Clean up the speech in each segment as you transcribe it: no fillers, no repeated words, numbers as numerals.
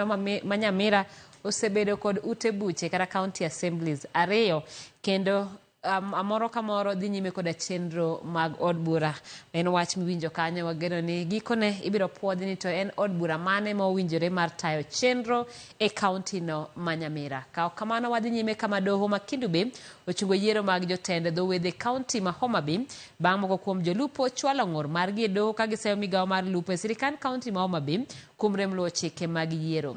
ma Nyamira osebedo kod ute buche kata county assemblies ariyo kendo amoro kamoro dhi nyime koda chenro mag od bura. En wach miwinjo kanyo, wageno ni gikone ibiro puodhi ni to en od bura mane ma owinjore mar tayo chenro e county no ma Nyamira. Ka kamano wadhi nyime kama doho ma Kendu Bay ochungo yiero mag jotend dhowedhe county ma Homa Bay bang' moko kuom jolupo chwalo ng'ur margi e doho ka giseyo migawo mar lupo e sirikand county ma Homa Bay kuom rem luwo chike mag yiero.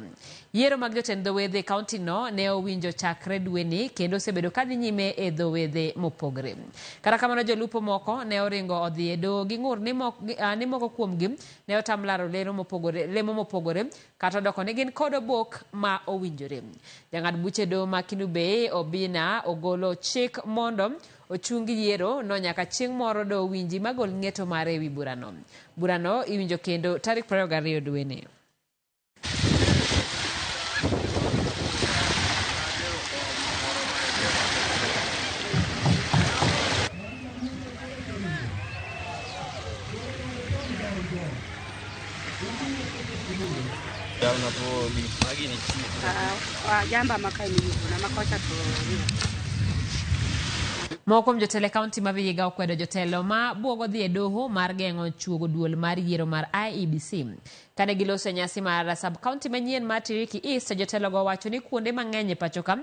Yiero mag jotend dhowedhe county no ne owinjo chakre dweni kendo osebedo kadhi nyime e dhowedhe mopogre. Kata kamano jolupo moko ne oringo odhi e doho gi ng'ur ni moko kuomgi ne otam laro lemo mopogore kata doko ni gin kod obok ma owinjore. Jang'ad buche doho ma Kendu Bay Obina ogolo chik mondo ochungi yiero no nyaka chieng' moro do winji magol ng'eto mare ewi burano. Burano iwinjo kendo tarik 22 dweni. Moko kuom jotelo kaunti ma Vihiga okwedo jotelo ma buogo dhi e doho mar geng'o chuogo duol mar yiero mar IEBC. Kane giloso nyasi mar sub-county manyien mar Tiriki East, jotelo go wacho ni kuonde mang'eny e pacho ka